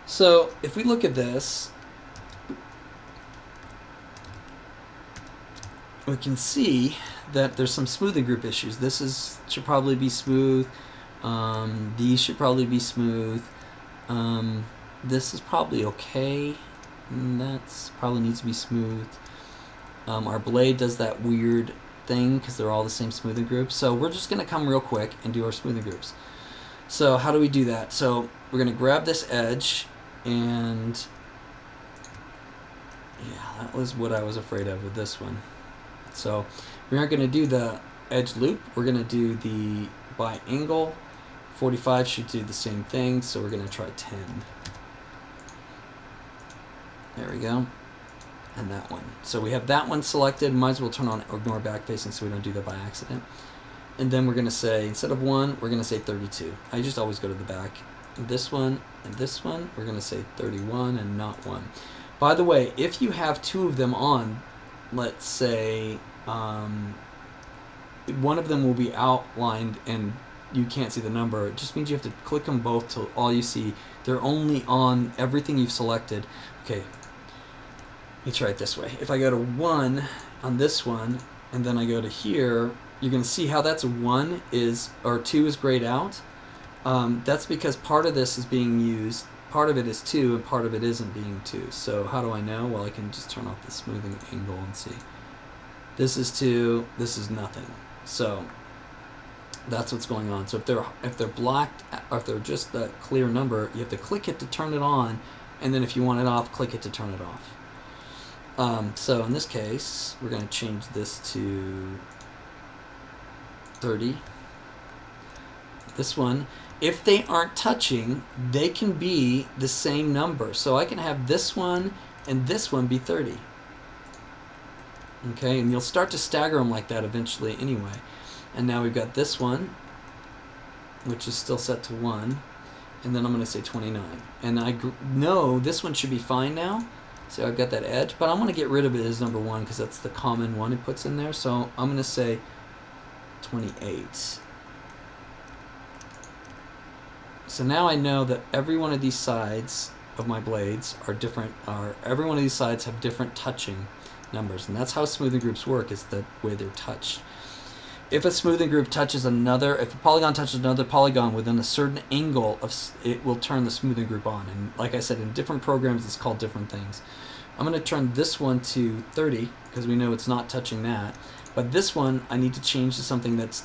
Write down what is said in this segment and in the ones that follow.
So if we look at this, we can see that there's some smoothing group issues. This should probably be smooth. These should probably be smooth. This is probably okay. That's probably needs to be smooth. Our blade does that weird thing because they're all the same smoothing group. So we're just going to come real quick and do our smoothing groups. So how do we do that? So we're going to grab this edge, and yeah, that was what I was afraid of with this one. So we aren't going to do the edge loop. We're going to do the by angle. 45 should do the same thing, so we're going to try 10. There we go. And that one. So we have that one selected. Might as well turn on ignore back facing so we don't do that by accident. And then we're going to say, instead of 1, we're going to say 32. I just always go to the back. This one and this one, we're going to say 31 and not 1. By the way, if you have 2 of them on, let's say one of them will be outlined and you can't see the number. It just means you have to click them both till all you see. They're only on everything you've selected. Okay, let me try it this way. If I go to 1 on this one, and then I go to here, you're going to see how that's 1 is, or 2 is grayed out. That's because part of this is being used, part of it is 2, and part of it isn't being 2. So how do I know? Well, I can just turn off the smoothing angle and see. This is 2, this is nothing. So that's what's going on. So if they're blacked, or if they're just that clear number, you have to click it to turn it on, and then if you want it off, click it to turn it off. So in this case, we're going to change this to 30. This one, if they aren't touching, they can be the same number. So I can have this one and this one be 30. Okay, and you'll start to stagger them like that eventually anyway. And now we've got this one, which is still set to 1. And then I'm going to say 29. And I know this one should be fine now. So I've got that edge. But I'm going to get rid of it as number 1 because that's the common one it puts in there. So I'm going to say 28. So now I know that every one of these sides of my blades are different. Every one of these sides have different touching numbers. And that's how smoothing groups work, is the way they're touched. If a smoothing group touches another, if a polygon touches another polygon within a certain angle, it will turn the smoothing group on. And like I said, in different programs, it's called different things. I'm going to turn this one to 30 because we know it's not touching that. But this one, I need to change to something that's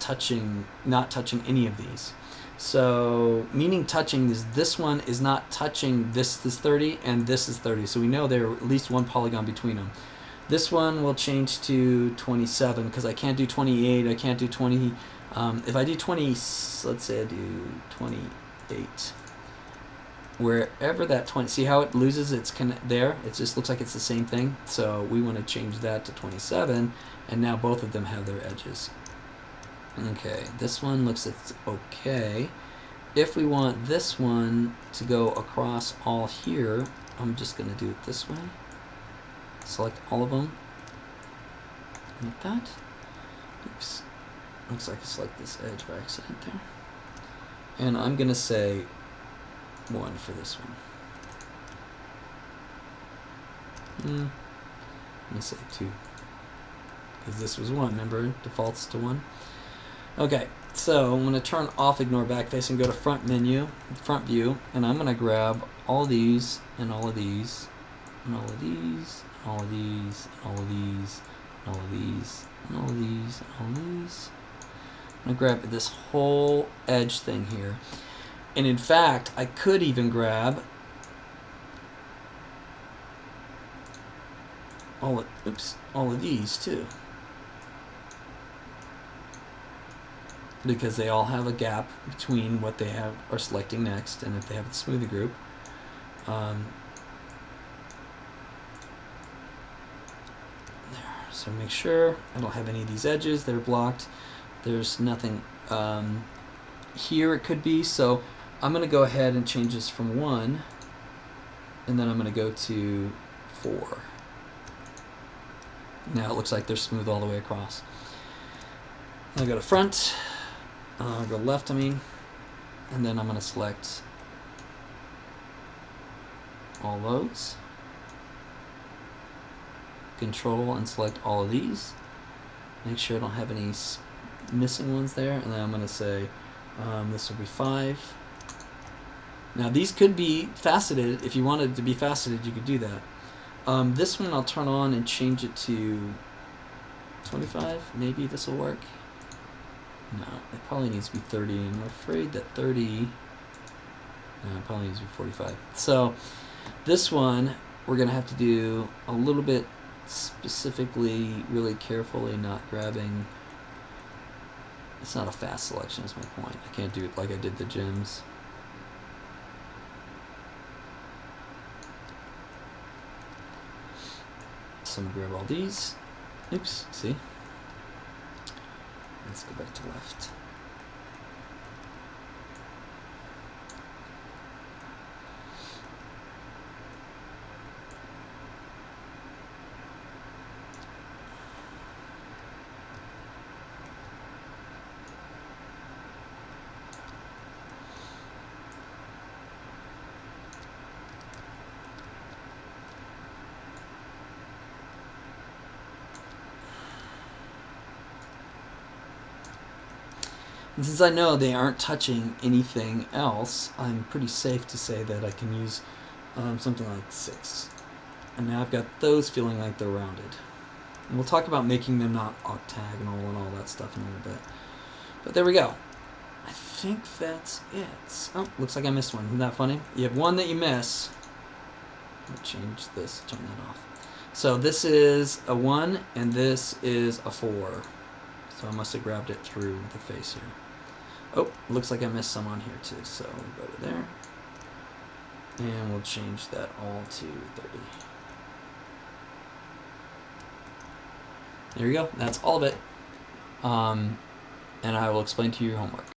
not touching any of these. So, meaning touching is this one is not touching this is 30 and this is 30. So we know there are at least one polygon between them. This one will change to 27 because I can't do 28. I can't do 20. If I do 20, let's say I do 28. Wherever that 20, see how it loses its there? It just looks like it's the same thing. So we want to change that to 27, and now both of them have their edges. Okay, this one looks it's okay. If we want this one to go across all here, I'm just going to do it this way. Select all of them like that. Oops, looks like I select this edge by accident there. And I'm going to say 1 for this one. I'm going to say 2. Because this was 1, remember? Defaults to 1. Okay, so I'm going to turn off ignore backface and go to front menu, front view, and I'm going to grab all of these and all of these and all of these and all of these and all of these and all of these and all of these and all of these. I'm going to grab this whole edge thing here. And in fact, I could even grab all of these too. Because they all have a gap between what they are selecting next and if they have the smoothing group. There. So make sure I don't have any of these edges. They're blocked. There's nothing here it could be. So I'm going to go ahead and change this from 1. And then I'm going to go to 4. Now it looks like they're smooth all the way across. I'll go to front. I'll go left, and then I'm going to select all those. Control and select all of these. Make sure I don't have any missing ones there, and then I'm going to say this will be 5. Now these could be faceted. If you wanted it to be faceted, you could do that. This one I'll turn on and change it to 25. Maybe this will work. No, it probably needs to be 30. I'm afraid that 30. No, it probably needs to be 45. So this one we're going to have to do a little bit specifically, really carefully, not grabbing. It's not a fast selection, is my point. I can't do it like I did the gems. So I'm going to grab all these. Oops, see? Let's go back to left. And since I know they aren't touching anything else, I'm pretty safe to say that I can use something like 6. And now I've got those feeling like they're rounded. And we'll talk about making them not octagonal and all that stuff in a little bit. But there we go. I think that's it. Oh, looks like I missed one. Isn't that funny? You have one that you miss. Let me change this, turn that off. So this is a 1 and this is a 4. So I must have grabbed it through the face here. Oh, looks like I missed some on here too. So we'll go to there. And we'll change that all to 30. There you go. That's all of it. And I will explain to you your homework.